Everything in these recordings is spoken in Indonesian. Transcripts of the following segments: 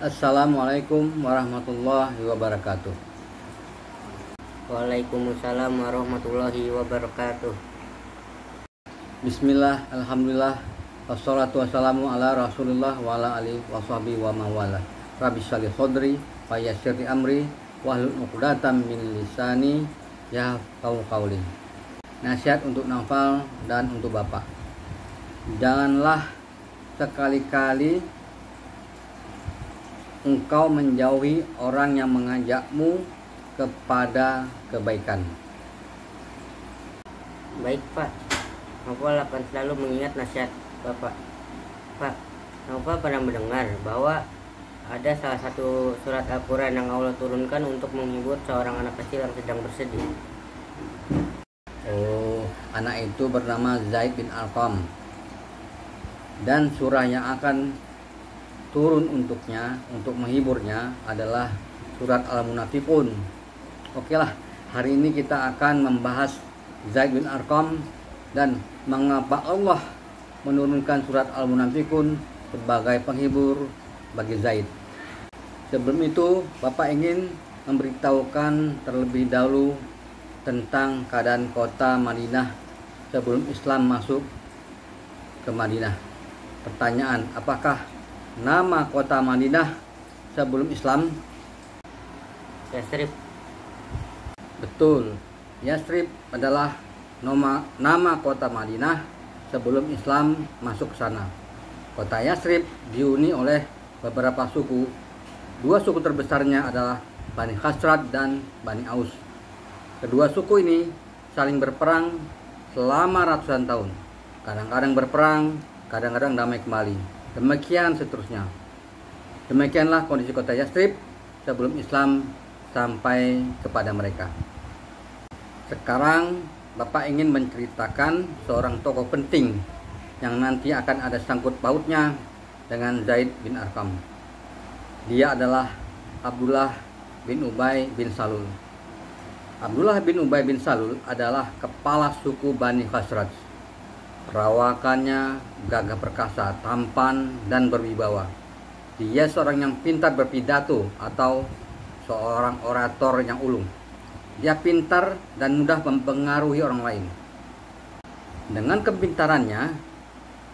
Assalamualaikum warahmatullahi wabarakatuh. Waalaikumsalam warahmatullahi wabarakatuh. Bismillah, alhamdulillah, wassalatu wassalamu ala rasulillah wa ala alihi wa sahbihi wa mawala. Rabbi sholli sadri wa yassir li amri wahlul 'uqdatam min lisani yafqahu qawli. Nasihat untuk Naufal dan untuk Bapak. Janganlah sekali-kali engkau menjauhi orang yang mengajakmu kepada kebaikan. Baik Pak, Naufal akan selalu mengingat nasihat Bapak. Pak, Naufal pernah mendengar bahwa ada salah satu surat Al-Quran yang Allah turunkan untuk menghibur seorang anak kecil yang sedang bersedih. Oh, anak itu bernama Zaid bin Arqam. Dan surah yang akan turun untuknya, untuk menghiburnya adalah surat Al-Munafiqun. Oke lah, hari ini kita akan membahas Zaid bin Arqam dan mengapa Allah menurunkan surat Al-Munafiqun sebagai penghibur bagi Zaid. Sebelum itu, Bapak ingin memberitahukan terlebih dahulu tentang keadaan kota Madinah sebelum Islam masuk ke Madinah. Pertanyaan, apakah nama kota Madinah sebelum Islam? Yasrib. Betul, Yasrib adalah nama kota Madinah sebelum Islam masuk ke sana. Kota Yasrib dihuni oleh beberapa suku. Dua suku terbesarnya adalah Bani Khazraj dan Bani Aus. Kedua suku ini saling berperang selama ratusan tahun. Kadang-kadang berperang, kadang-kadang damai kembali. Demikian seterusnya. Demikianlah kondisi kota Yasrib sebelum Islam sampai kepada mereka. Sekarang Bapak ingin menceritakan seorang tokoh penting yang nanti akan ada sangkut pautnya dengan Zaid bin Arqam. Dia adalah Abdullah bin Ubay bin Salul. Abdullah bin Ubay bin Salul adalah kepala suku Bani Khazraj. Perawakannya gagah perkasa, tampan dan berwibawa. Dia seorang yang pintar berpidato atau seorang orator yang ulung. Dia pintar dan mudah mempengaruhi orang lain. Dengan kepintarannya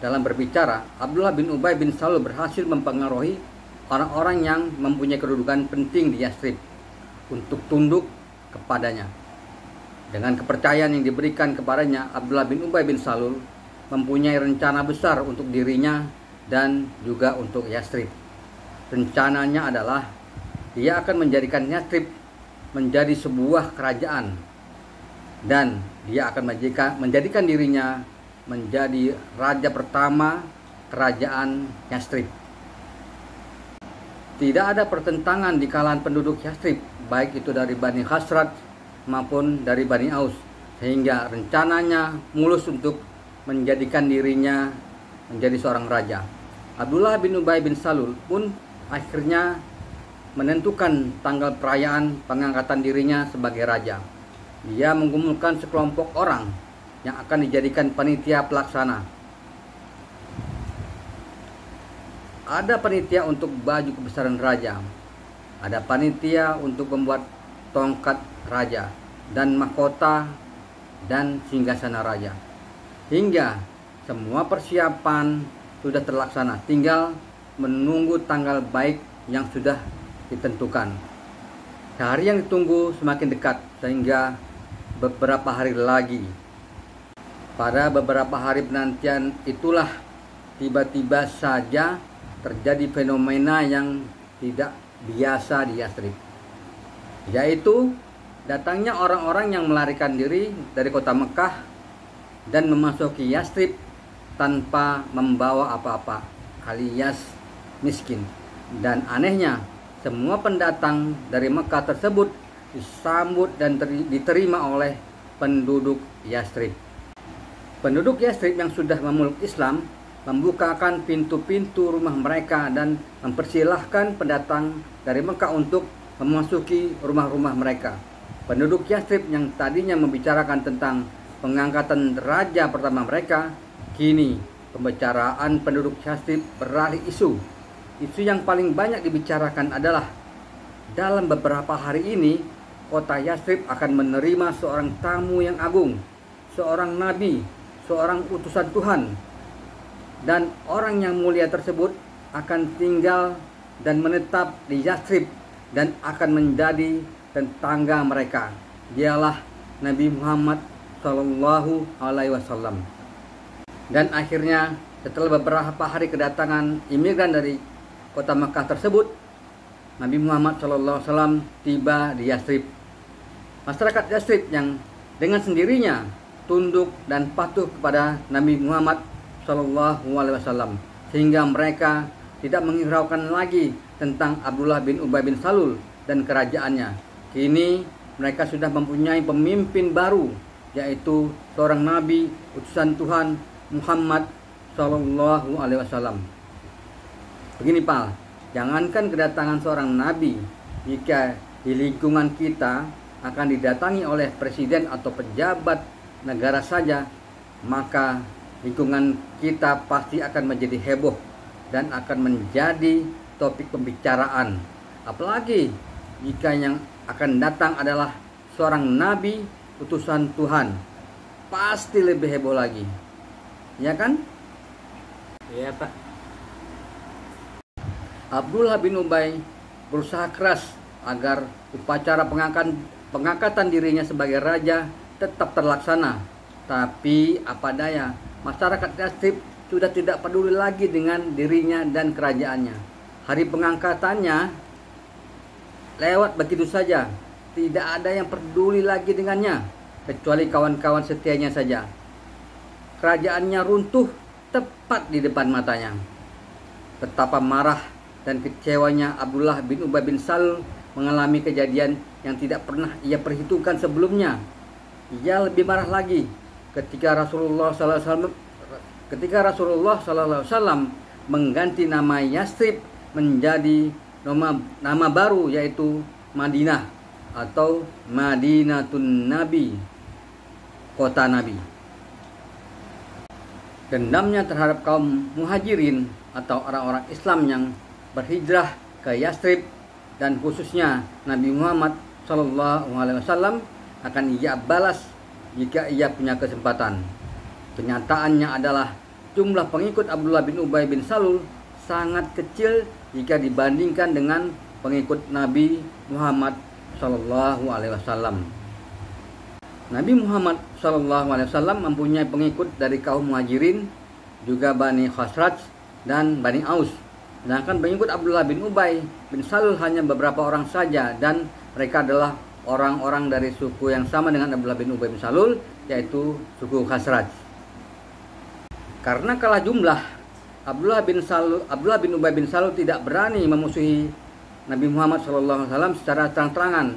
dalam berbicara, Abdullah bin Ubay bin Salul berhasil mempengaruhi orang-orang yang mempunyai kedudukan penting di Yasrib untuk tunduk kepadanya. Dengan kepercayaan yang diberikan kepadanya, Abdullah bin Ubay bin Salul mempunyai rencana besar untuk dirinya dan juga untuk Yasrib. Rencananya adalah dia akan menjadikan Yasrib menjadi sebuah kerajaan, dan dia akan menjadikan dirinya menjadi raja pertama kerajaan Yasrib. Tidak ada pertentangan di kalangan penduduk Yasrib, baik itu dari Bani Khazraj maupun dari Bani Aus, sehingga rencananya mulus untuk menjadikan dirinya menjadi seorang raja. Abdullah bin Ubay bin Salul pun akhirnya menentukan tanggal perayaan pengangkatan dirinya sebagai raja. Dia mengumpulkan sekelompok orang yang akan dijadikan panitia pelaksana. Ada panitia untuk baju kebesaran raja, ada panitia untuk membuat tongkat raja dan mahkota dan singgasana raja. Hingga semua persiapan sudah terlaksana, tinggal menunggu tanggal baik yang sudah ditentukan. Hari yang ditunggu semakin dekat, sehingga beberapa hari lagi. Pada beberapa hari penantian itulah tiba-tiba saja terjadi fenomena yang tidak biasa di Yasrib, yaitu datangnya orang-orang yang melarikan diri dari kota Mekah dan memasuki Yasrib tanpa membawa apa-apa, alias miskin. Dan anehnya, semua pendatang dari Mekah tersebut disambut dan diterima oleh penduduk Yasrib. Penduduk Yasrib yang sudah memeluk Islam membukakan pintu-pintu rumah mereka dan mempersilahkan pendatang dari Mekah untuk memasuki rumah-rumah mereka. Penduduk Yasrib yang tadinya membicarakan tentang pengangkatan raja pertama mereka, kini pembicaraan penduduk Yasrib beralih isu isu yang paling banyak dibicarakan adalah dalam beberapa hari ini kota Yathrib akan menerima seorang tamu yang agung, seorang nabi, seorang utusan Tuhan, dan orang yang mulia tersebut akan tinggal dan menetap di Yathrib dan akan menjadi tetangga mereka. Dialah Nabi Muhammad Shallallahu Alaihi Wasallam. Dan akhirnya setelah beberapa hari kedatangan imigran dari kota Makkah tersebut, Nabi Muhammad Shallallahu Alaihi Wasallam tiba di Yathrib. Masyarakat Yathrib yang dengan sendirinya tunduk dan patuh kepada Nabi Muhammad Shallallahu Alaihi Wasallam, sehingga mereka tidak menghiraukan lagi tentang Abdullah bin Ubay bin Salul dan kerajaannya. Kini mereka sudah mempunyai pemimpin baru, yaitu seorang nabi utusan Tuhan Muhammad Shallallahu Alaihi Wasallam. Begini Pak, jangankan kedatangan seorang nabi, jika di lingkungan kita akan didatangi oleh presiden atau pejabat negara saja, maka lingkungan kita pasti akan menjadi heboh dan akan menjadi topik pembicaraan. Apalagi jika yang akan datang adalah seorang nabi utusan Tuhan, pasti lebih heboh lagi, ya kan? Iya Pak. Abdullah bin Ubay berusaha keras agar upacara pengangkatan dirinya sebagai raja tetap terlaksana. Tapi apa daya, masyarakat Yathrib sudah tidak peduli lagi dengan dirinya dan kerajaannya. Hari pengangkatannya lewat begitu saja, tidak ada yang peduli lagi dengannya, kecuali kawan-kawan setianya saja. Kerajaannya runtuh tepat di depan matanya. Betapa marah dan kecewanya Abdullah bin Ubay bin Salul mengalami kejadian yang tidak pernah ia perhitungkan sebelumnya. Ia lebih marah lagi ketika Rasulullah SAW mengganti nama Yathrib menjadi nama baru, yaitu Madinah atau Madinatun Nabi, kota Nabi. Dendamnya terhadap kaum muhajirin atau orang-orang Islam yang berhijrah ke Yathrib dan khususnya Nabi Muhammad SAW akan ia balas jika ia punya kesempatan. Kenyataannya adalah jumlah pengikut Abdullah bin Ubay bin Salul sangat kecil jika dibandingkan dengan pengikut Nabi Muhammad SAW. Nabi Muhammad SAW mempunyai pengikut dari kaum muhajirin, juga Bani Khazraj dan Bani Aus. Sedangkan pengikut Abdullah bin Ubay bin Salul hanya beberapa orang saja, dan mereka adalah orang-orang dari suku yang sama dengan Abdullah bin Ubay bin Salul, yaitu suku Khazraj. Karena kalah jumlah, Abdullah bin Ubay bin Salul tidak berani memusuhi Nabi Muhammad SAW secara terang-terangan.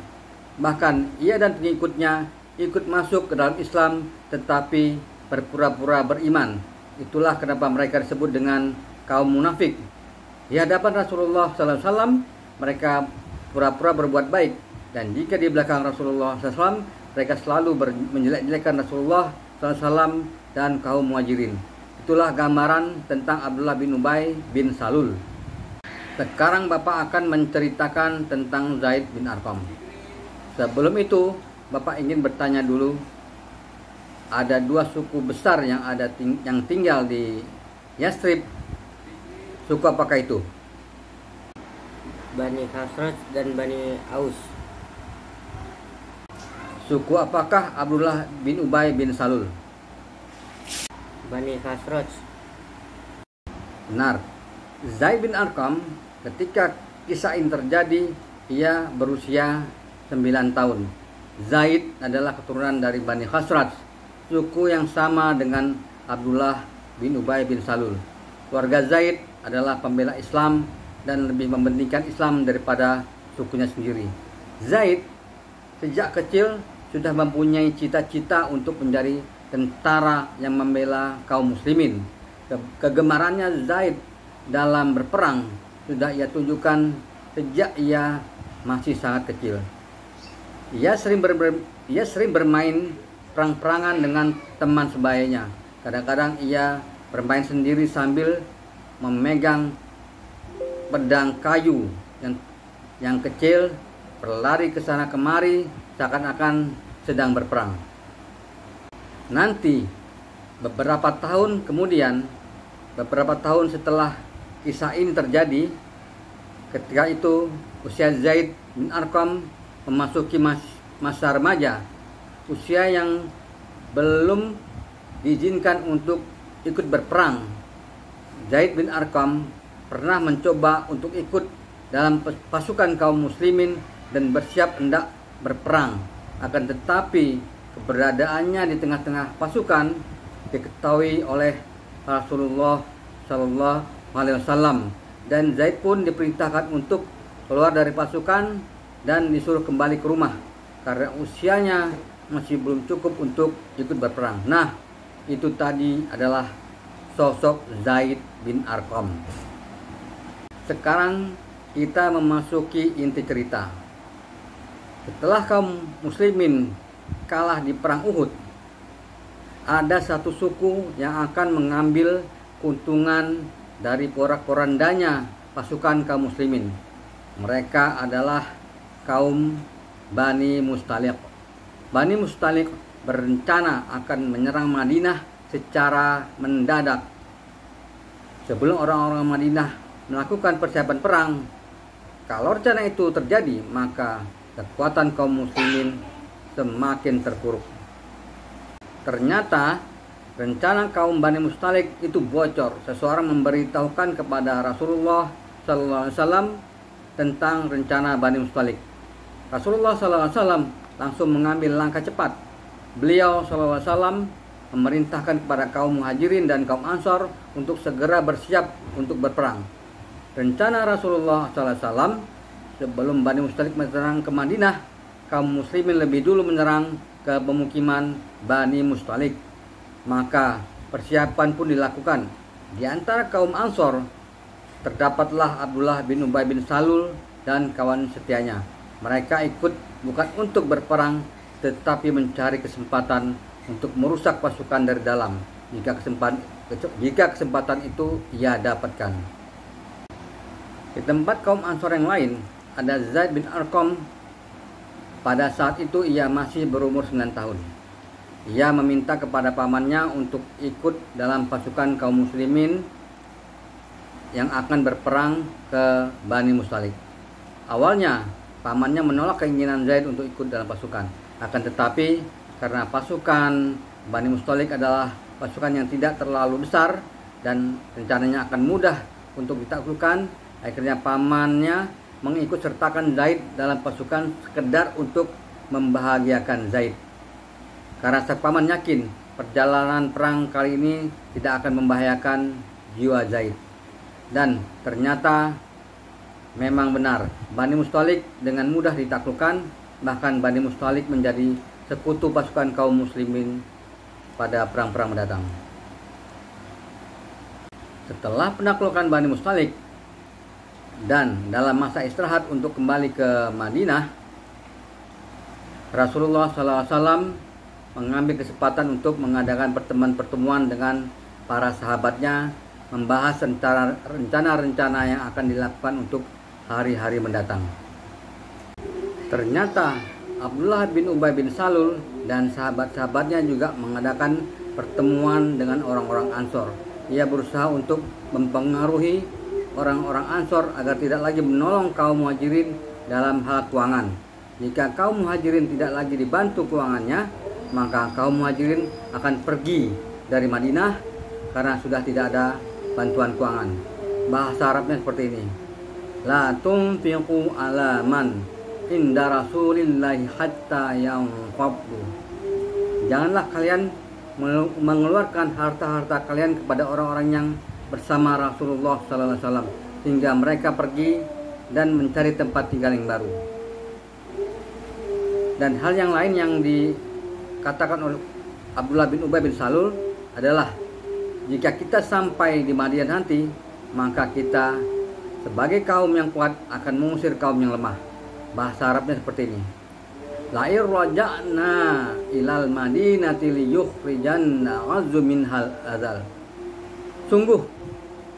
Bahkan ia dan pengikutnya ikut masuk ke dalam Islam tetapi berpura-pura beriman. Itulah kenapa mereka disebut dengan kaum munafik. Di hadapan Rasulullah SAW mereka pura-pura berbuat baik, dan jika di belakang Rasulullah SAW mereka selalu menjelek-jelekan Rasulullah SAW dan kaum muhajirin. Itulah gambaran tentang Abdullah bin Ubay bin Salul. Sekarang Bapak akan menceritakan tentang Zaid bin Arqam. Sebelum itu, Bapak ingin bertanya dulu. Ada dua suku besar yang tinggal di Yathrib. Suku apakah itu? Bani Khazraj dan Bani Aus. Suku apakah Abdullah bin Ubay bin Salul? Bani Khazraj. Benar. Zaid bin Arqam, ketika kisah ini terjadi, ia berusia 9 tahun. Zaid adalah keturunan dari Bani Khazraj, suku yang sama dengan Abdullah bin Ubay bin Salul. Keluarga Zaid adalah pembela Islam dan lebih mementingkan Islam daripada sukunya sendiri. Zaid sejak kecil sudah mempunyai cita-cita untuk menjadi tentara yang membela kaum muslimin. Kegemarannya Zaid dalam berperang sudah ia tunjukkan sejak ia masih sangat kecil. Ia sering bermain perang-perangan dengan teman sebayanya. Kadang-kadang ia bermain sendiri sambil memegang pedang kayu yang kecil berlari ke sana kemari seakan-akan sedang berperang. Nanti beberapa tahun kemudian, beberapa tahun setelah kisah ini terjadi, ketika itu usia Zaid bin Arqam memasuki masa remaja, usia yang belum diizinkan untuk ikut berperang. Zaid bin Arqam pernah mencoba untuk ikut dalam pasukan kaum muslimin dan bersiap hendak berperang. Akan tetapi keberadaannya di tengah-tengah pasukan diketahui oleh Rasulullah Shallallahu Alaihi Wasallam, dan Zaid pun diperintahkan untuk keluar dari pasukan dan disuruh kembali ke rumah karena usianya masih belum cukup untuk ikut berperang. Nah, itu tadi adalah sosok Zaid bin Arqam. Sekarang kita memasuki inti cerita. Setelah kaum muslimin kalah di perang Uhud, ada satu suku yang akan mengambil keuntungan dari porak-porandanya pasukan kaum muslimin. Mereka adalah kaum Bani Mustaliq. Bani Mustaliq berencana akan menyerang Madinah secara mendadak. Sebelum orang-orang Madinah melakukan persiapan perang, kalau rencana itu terjadi, maka kekuatan kaum muslimin semakin terpuruk. Ternyata rencana kaum Bani Mustaliq itu bocor. Seseorang memberitahukan kepada Rasulullah SAW tentang rencana Bani Mustaliq. Rasulullah SAW langsung mengambil langkah cepat. Beliau SAW memerintahkan kepada kaum Muhajirin dan kaum Ansor untuk segera bersiap untuk berperang. Rencana Rasulullah SAW, sebelum Bani Mustaliq menyerang ke Madinah, kaum muslimin lebih dulu menyerang ke pemukiman Bani Mustaliq. Maka persiapan pun dilakukan. Di antara kaum Ansor terdapatlah Abdullah bin Ubay bin Salul dan kawan setianya. Mereka ikut bukan untuk berperang, tetapi mencari kesempatan untuk merusak pasukan dari dalam jika kesempatan itu ia dapatkan. Di tempat kaum Ansor yang lain ada Zaid bin Arqam. Pada saat itu ia masih berumur 9 tahun. Ia meminta kepada pamannya untuk ikut dalam pasukan kaum muslimin yang akan berperang ke Bani Mustaliq. Awalnya pamannya menolak keinginan Zaid untuk ikut dalam pasukan. Akan tetapi karena pasukan Bani Mustaliq adalah pasukan yang tidak terlalu besar dan rencananya akan mudah untuk ditaklukkan, akhirnya pamannya mengikut sertakan Zaid dalam pasukan sekedar untuk membahagiakan Zaid. Karena sang paman yakin perjalanan perang kali ini tidak akan membahayakan jiwa Zaid. Dan ternyata memang benar, Bani Mustaliq dengan mudah ditaklukkan. Bahkan Bani Mustaliq menjadi sekutu pasukan kaum muslimin pada perang-perang mendatang. Setelah penaklukan Bani Mustaliq dan dalam masa istirahat untuk kembali ke Madinah, Rasulullah SAW mengambil kesempatan untuk mengadakan pertemuan-pertemuan dengan para sahabatnya, membahas rencana-rencana yang akan dilakukan untuk hari-hari mendatang. Ternyata Abdullah bin Ubay bin Salul dan sahabat-sahabatnya juga mengadakan pertemuan dengan orang-orang Ansor. Ia berusaha untuk mempengaruhi orang-orang Ansor agar tidak lagi menolong kaum Muhajirin dalam hal keuangan. Jika kaum Muhajirin tidak lagi dibantu keuangannya, maka kaum Muhajirin akan pergi dari Madinah karena sudah tidak ada bantuan keuangan. Bahasa Arabnya seperti ini. La tunfiqu ala man inda Rasulillahi hatta yanfadu. Janganlah kalian mengeluarkan harta-harta kalian kepada orang-orang yang bersama Rasulullah SAW hingga mereka pergi dan mencari tempat tinggal yang baru. Dan hal yang lain yang dikatakan oleh Abdullah bin Ubay bin Salul adalah, jika kita sampai di Madinah nanti, maka kita sebagai kaum yang kuat akan mengusir kaum yang lemah. Bahasa Arabnya seperti ini. La'ir raja'na ilal madinati liyukhrijanna azzu minhal azal. Sungguh,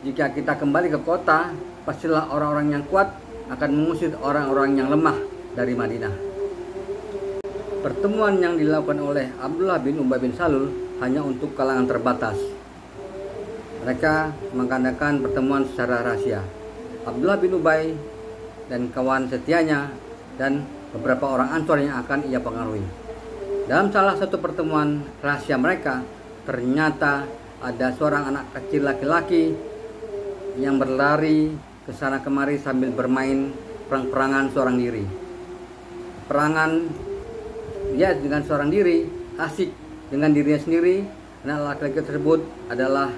jika kita kembali ke kota, pastilah orang-orang yang kuat akan mengusir orang-orang yang lemah dari Madinah. Pertemuan yang dilakukan oleh Abdullah bin Ubay bin Salul hanya untuk kalangan terbatas. Mereka mengadakan pertemuan secara rahasia. Abdullah bin Ubay dan kawan setianya dan beberapa orang Ansor yang akan ia pengaruhi. Dalam salah satu pertemuan rahasia mereka, ternyata ada seorang anak kecil laki-laki yang berlari ke sana kemari sambil bermain perang-perangan seorang diri. Perangan dia dengan seorang diri, asik dengan dirinya sendiri. Anak laki-laki tersebut adalah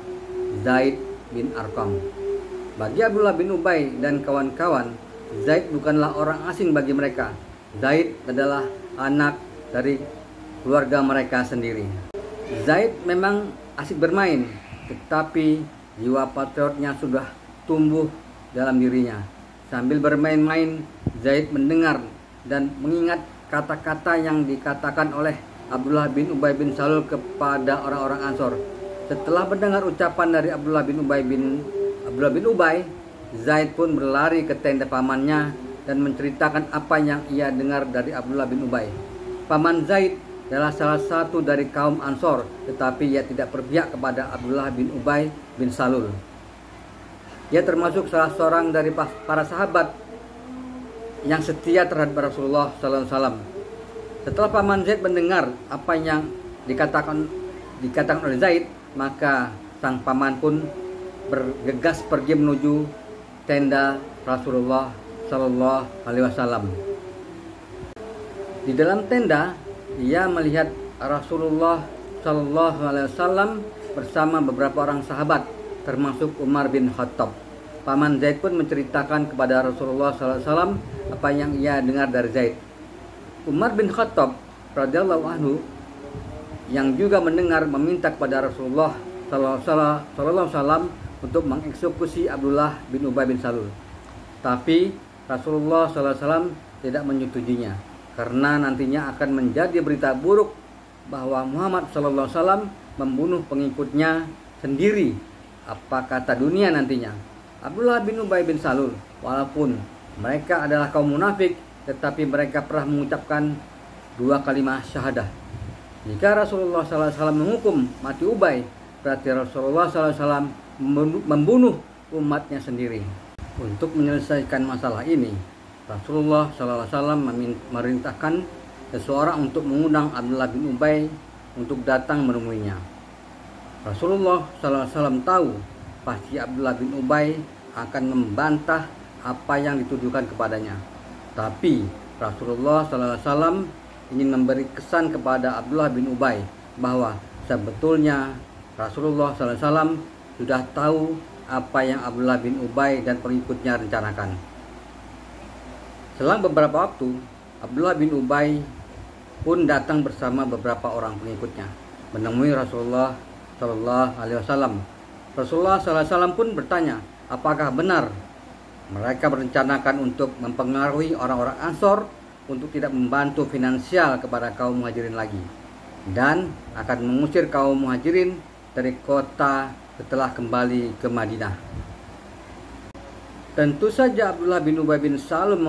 Zaid bin Arqam. Bagi Abdullah bin Ubay dan kawan-kawan, Zaid bukanlah orang asing bagi mereka. Zaid adalah anak dari keluarga mereka sendiri. Zaid memang asik bermain, tetapi jiwa patriotnya sudah tumbuh dalam dirinya. Sambil bermain-main, Zaid mendengar dan mengingat kata-kata yang dikatakan oleh Abdullah bin Ubay bin Salul kepada orang-orang Ansor. Setelah mendengar ucapan dari Abdullah bin Ubay, Zaid pun berlari ke tenda pamannya dan menceritakan apa yang ia dengar dari Abdullah bin Ubay. Paman Zaid adalah salah satu dari kaum Ansor, tetapi ia tidak berpihak kepada Abdullah bin Ubay bin Salul. Ia termasuk salah seorang dari para sahabat yang setia terhadap Rasulullah SAW. Setelah paman Zaid mendengar apa yang dikatakan oleh Zaid, maka sang paman pun bergegas pergi menuju tenda Rasulullah SAW. Di dalam tenda, ia melihat Rasulullah SAW bersama beberapa orang sahabat, termasuk Umar bin Khattab. Paman Zaid pun menceritakan kepada Rasulullah SAW apa yang ia dengar dari Zaid. Umar bin Khattab radhiyallahu anhu yang juga mendengar meminta kepada Rasulullah SAW untuk mengeksekusi Abdullah bin Ubay bin Salul. Tapi Rasulullah SAW tidak menyetujuinya karena nantinya akan menjadi berita buruk bahwa Muhammad SAW membunuh pengikutnya sendiri. Apa kata dunia nantinya? Abdullah bin Ubay bin Salul, walaupun mereka adalah kaum munafik, tetapi mereka pernah mengucapkan 2 kalimat syahadah. Jika Rasulullah SAW menghukum mati Ubay, berarti Rasulullah SAW membunuh umatnya sendiri. Untuk menyelesaikan masalah ini, Rasulullah SAW memerintahkan seseorang untuk mengundang Abdullah bin Ubay untuk datang menemuinya. Rasulullah SAW tahu pasti Abdullah bin Ubay akan membantah apa yang dituduhkan kepadanya. Tapi Rasulullah SAW ingin memberi kesan kepada Abdullah bin Ubay bahwa sebetulnya Rasulullah SAW sudah tahu apa yang Abdullah bin Ubay dan pengikutnya rencanakan. Selang beberapa waktu, Abdullah bin Ubay pun datang bersama beberapa orang pengikutnya menemui Rasulullah SAW. Rasulullah SAW pun bertanya, apakah benar mereka merencanakan untuk mempengaruhi orang-orang Ansor untuk tidak membantu finansial kepada kaum Muhajirin lagi, dan akan mengusir kaum Muhajirin dari kota setelah kembali ke Madinah. Tentu saja Abdullah bin Ubay bin Salul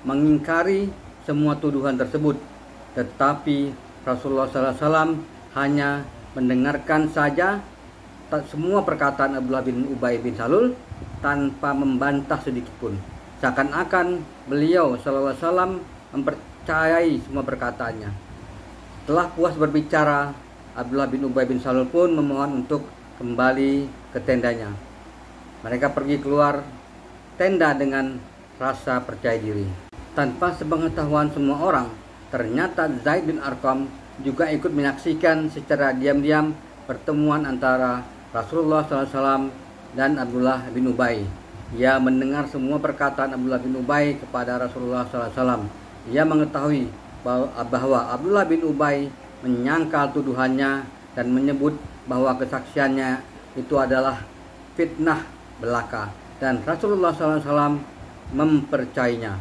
mengingkari semua tuduhan tersebut, tetapi Rasulullah SAW hanya mendengarkan saja semua perkataan Abdullah bin Ubay bin Salul tanpa membantah sedikit pun. Seakan-akan beliau SAW mempercayai semua perkataannya. Setelah puas berbicara, Abdullah bin Ubay bin Salul pun memohon untuk kembali ke tendanya. Mereka pergi keluar tenda dengan rasa percaya diri. Tanpa sepengetahuan semua orang, ternyata Zaid bin Arqam juga ikut menyaksikan secara diam-diam pertemuan antara Rasulullah SAW dan Abdullah bin Ubay. Ia mendengar semua perkataan Abdullah bin Ubay kepada Rasulullah SAW. Ia mengetahui bahwa Abdullah bin Ubay menyangkal tuduhannya dan menyebut bahwa kesaksiannya itu adalah fitnah belaka, dan Rasulullah SAW mempercayainya.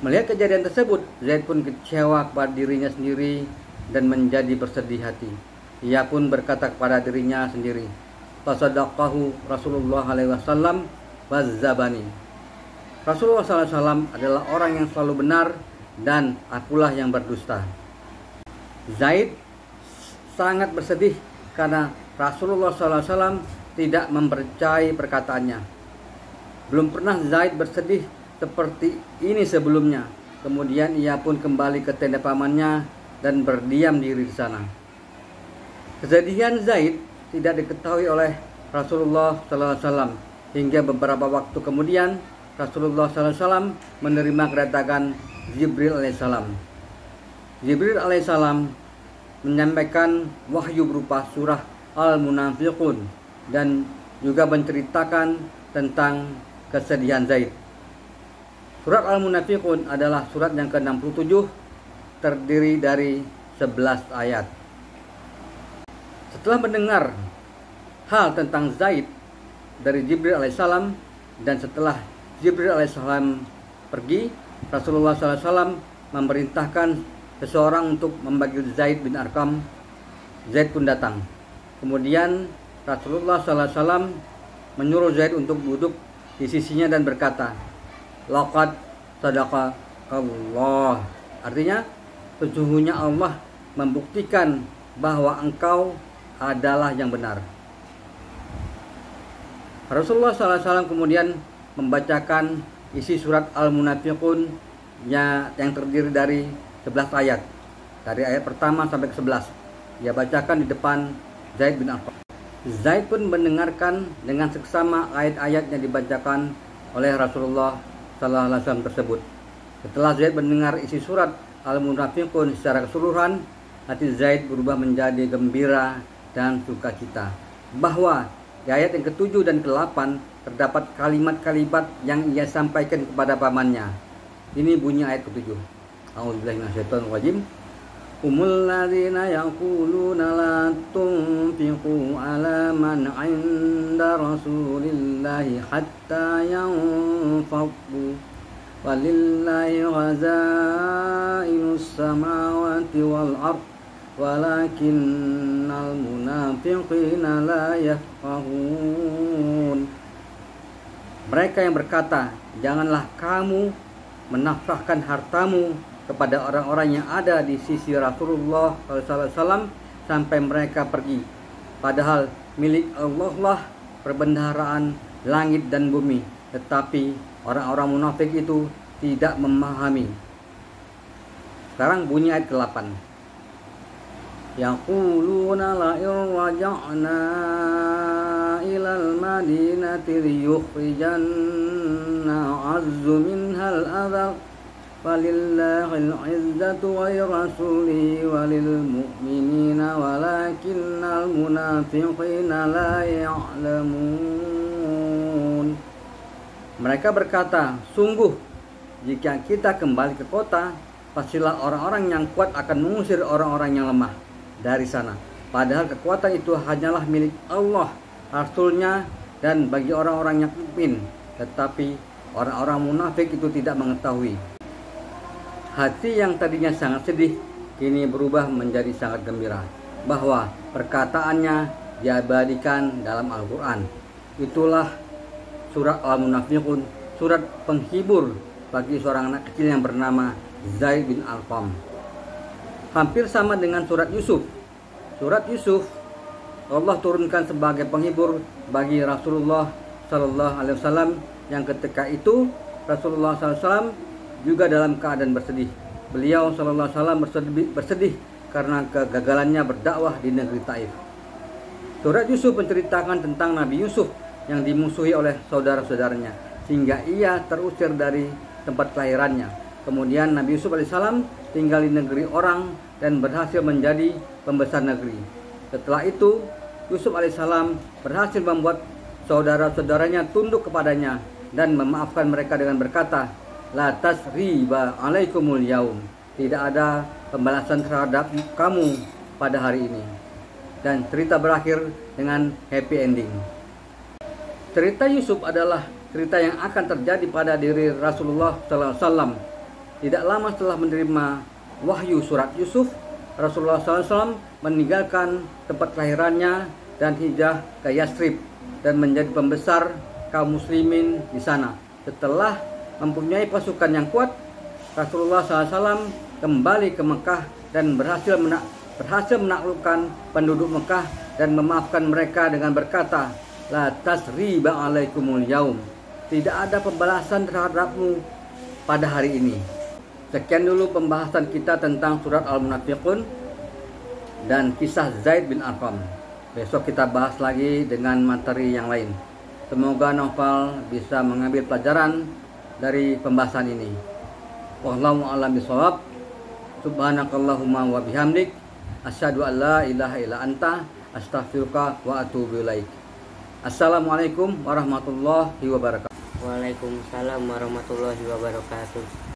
Melihat kejadian tersebut, Zaid pun kecewa kepada dirinya sendiri dan menjadi bersedih hati. Ia pun berkata kepada dirinya sendiri, "Fasadaqahu Rasulullah SAW wa Bazzabani. Rasulullah SAW adalah orang yang selalu benar dan akulah yang berdusta. Zaid sangat bersedih karena Rasulullah SAW tidak mempercayai perkataannya. Belum pernah Zaid bersedih seperti ini sebelumnya. Kemudian ia pun kembali ke tenda pamannya dan berdiam diri di sana. Kesedihan Zaid tidak diketahui oleh Rasulullah SAW hingga beberapa waktu kemudian Rasulullah SAW menerima kedatangan Jibril alaihissalam. Jibril alaihissalam menyampaikan wahyu berupa surah Al-Munafiqun dan juga menceritakan tentang kesedihan Zaid. Surat Al-Munafiqun adalah surat yang ke-67, terdiri dari 11 ayat. Setelah mendengar hal tentang Zaid dari Jibril alaihissalam dan setelah Jibril alaihissalam pergi, Rasulullah SAW memerintahkan seseorang untuk memanggil Zaid bin Arqam. Zaid pun datang. Kemudian Rasulullah SAW menyuruh Zaid untuk duduk di sisinya dan berkata, "Laqad sadaqa Allah." Artinya, sesungguhnya Allah membuktikan bahwa engkau adalah yang benar. Rasulullah SAW kemudian membacakan isi surat Al-Munafiqun yang terdiri dari 11 ayat. Dari ayat pertama sampai ke 11. Dia bacakan di depan Zaid bin Arqam. Zaid pun mendengarkan dengan seksama ayat-ayat yang dibacakan oleh Rasulullah SAW tersebut. Setelah Zaid mendengar isi surat Al-Munafiqun secara keseluruhan, hati Zaid berubah menjadi gembira dan sukacita. Bahwa di ayat yang ke-7 dan ke-8 terdapat kalimat-kalimat yang ia sampaikan kepada pamannya. Ini bunyi ayat ke-7. A'udzubillahi minasyaitonir rajim. Humul ladzina yaquluna la tunfiqu ala man 'inda Rasulillahi hatta yanfaddu walillahi ghazainus samawati wal ardh walakinnal munafiqina la yafqahun. Mereka yang berkata, janganlah kamu menafkahkan hartamu kepada orang-orang yang ada di sisi Rasulullah SAW sampai mereka pergi. Padahal milik Allah lah perbendaharaan langit dan bumi. Tetapi orang-orang munafik itu tidak memahami. Sekarang bunyi ayat ke-8. Yaquluna la irja'na ilal madinati liyukhrijanna azzu minhal adhal walillahil izzatu wa rasulihi walil mu'minina walakinnal munafiqina la ya'lamun. Mereka berkata, sungguh jika kita kembali ke kota, pastilah orang-orang yang kuat akan mengusir orang-orang yang lemah dari sana. Padahal kekuatan itu hanyalah milik Allah, Rasulnya, dan bagi orang-orang yang mukmin. Tetapi orang-orang munafik itu tidak mengetahui. Hati yang tadinya sangat sedih kini berubah menjadi sangat gembira bahwa perkataannya diabadikan dalam Al-Quran. Itulah surat Al-Munafiqun, surat penghibur bagi seorang anak kecil yang bernama Zaid bin Arqam. Hampir sama dengan surat Yusuf. Surat Yusuf Allah turunkan sebagai penghibur bagi Rasulullah SAW yang ketika itu Rasulullah SAW juga dalam keadaan bersedih. Beliau SAW bersedih karena kegagalannya berdakwah di negeri Taif. Surat Yusuf menceritakan tentang Nabi Yusuf yang dimusuhi oleh saudara-saudaranya sehingga ia terusir dari tempat kelahirannya. Kemudian Nabi Yusuf alaihissalam tinggal di negeri orang dan berhasil menjadi pembesar negeri. Setelah itu Yusuf alaihissalam berhasil membuat saudara-saudaranya tunduk kepadanya dan memaafkan mereka dengan berkata, la tasriba alaikumul yaum. Tidak ada pembalasan terhadap kamu pada hari ini. Dan cerita berakhir dengan happy ending. Cerita Yusuf adalah cerita yang akan terjadi pada diri Rasulullah SAW. Tidak lama setelah menerima wahyu surat Yusuf, Rasulullah SAW meninggalkan tempat kelahirannya dan hijrah ke Yathrib dan menjadi pembesar kaum muslimin di sana. Setelah mempunyai pasukan yang kuat, Rasulullah SAW kembali ke Mekah dan berhasil menaklukkan penduduk Mekah dan memaafkan mereka dengan berkata, la tasriba alaikumul yaum. Tidak ada pembalasan terhadapmu pada hari ini. Sekian dulu pembahasan kita tentang surat Al-Munafiqun dan kisah Zaid bin Arqam. Besok kita bahas lagi dengan materi yang lain. Semoga Naufal bisa mengambil pelajaran dari pembahasan ini. Wallahu a'lam bishawab. Subhanakallahumma wa bihamdik, asyhadu an la ilaha illa anta, astaghfiruka wa atubu ilaik. Assalamualaikum warahmatullahi wabarakatuh. Waalaikumsalam warahmatullahi wabarakatuh.